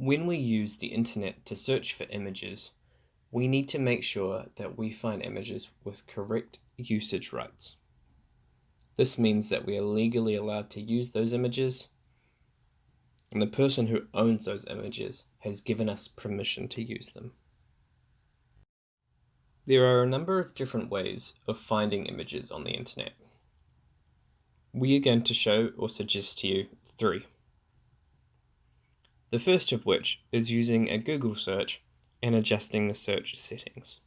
When we use the internet to search for images, we need to make sure that we find images with correct usage rights. This means that we are legally allowed to use those images, and the person who owns those images has given us permission to use them. There are a number of different ways of finding images on the internet. We are going to show or suggest to you 3. The first of which is using a Google search and adjusting the search settings.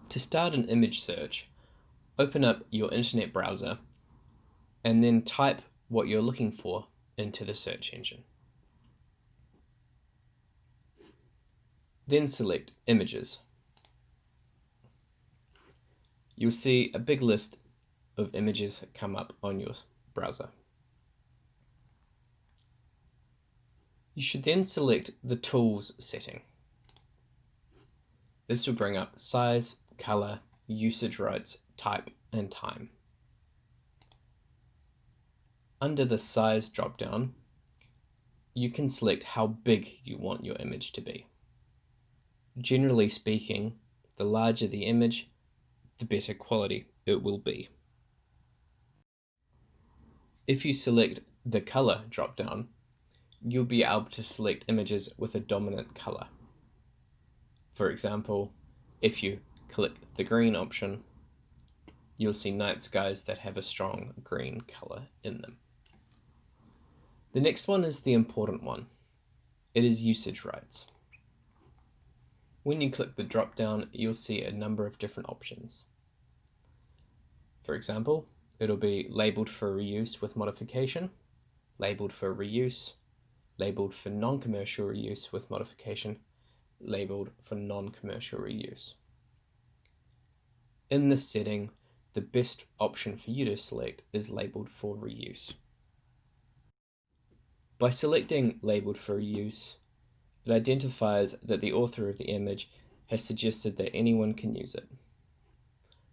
To start an image search, open up your internet browser and then type what you're looking for into the search engine. Then select Images. You'll see a big list of images come up on your browser. You should then select the Tools setting. This will bring up size, color, usage rights, type, and time. Under the Size dropdown, you can select how big you want your image to be. Generally speaking, the larger the image, the better quality it will be. If you select the Color dropdown, you'll be able to select images with a dominant color. For example, if you click the green option, you'll see night skies that have a strong green color in them. The next one is the important one. It is usage rights. When you click the drop-down, you'll see a number of different options. For example, it'll be labeled for reuse with modification, labeled for reuse, labeled for non-commercial reuse with modification, labeled for non-commercial reuse. In this setting, the best option for you to select is labeled for reuse. By selecting labeled for reuse, it identifies that the author of the image has suggested that anyone can use it.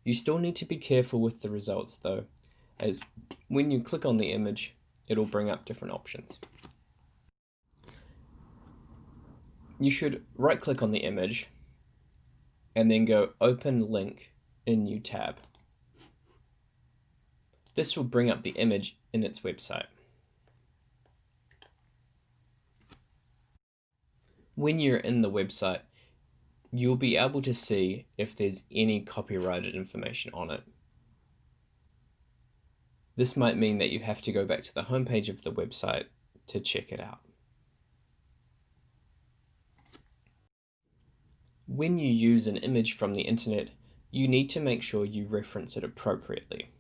You still need to be careful with the results though, as when you click on the image, it'll bring up different options. You should right-click on the image and then go Open Link in New tab. This will bring up the image in its website. When you're in the website, you'll be able to see if there's any copyrighted information on it. This might mean that you have to go back to the homepage of the website to check it out. When you use an image from the internet, you need to make sure you reference it appropriately.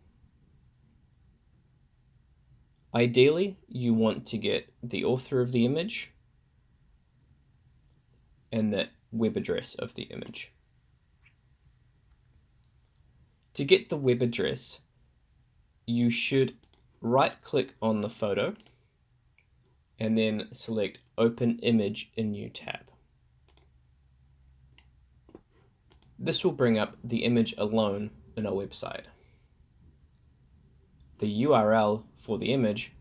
Ideally, you want to get the author of the image and the web address of the image. To get the web address, you should right-click on the photo and then select Open Image in New tab. This will bring up the image alone in a website. The URL for the image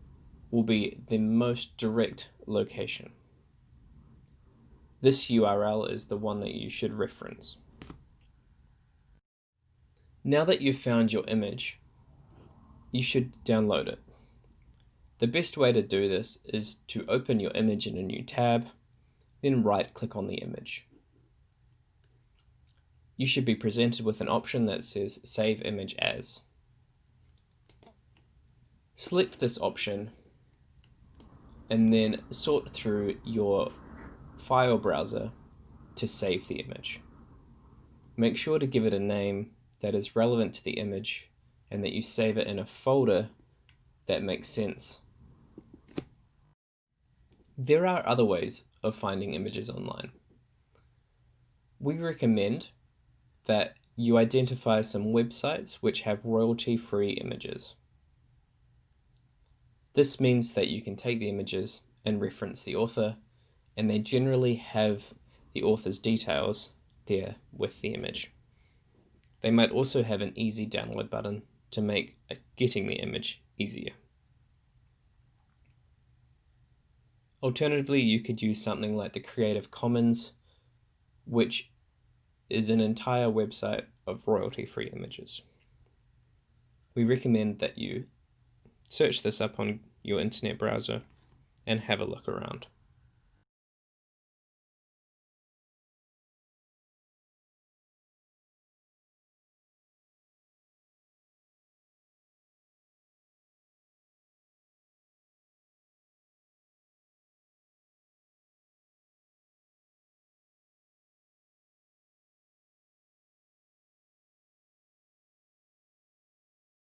will be the most direct location. This URL is the one that you should reference. Now that you've found your image, you should download it. The best way to do this is to open your image in a new tab, then right-click on the image. You should be presented with an option that says Save Image As. Select this option and then sort through your file browser to save the image. Make sure to give it a name that is relevant to the image and that you save it in a folder that makes sense. There are other ways of finding images online. We recommend that you identify some websites which have royalty-free images. This means that you can take the images and reference the author, and they generally have the author's details there with the image. They might also have an easy download button to make getting the image easier. Alternatively, you could use something like the Creative Commons, which is an entire website of royalty-free images. We recommend that you search this up on your internet browser and have a look around.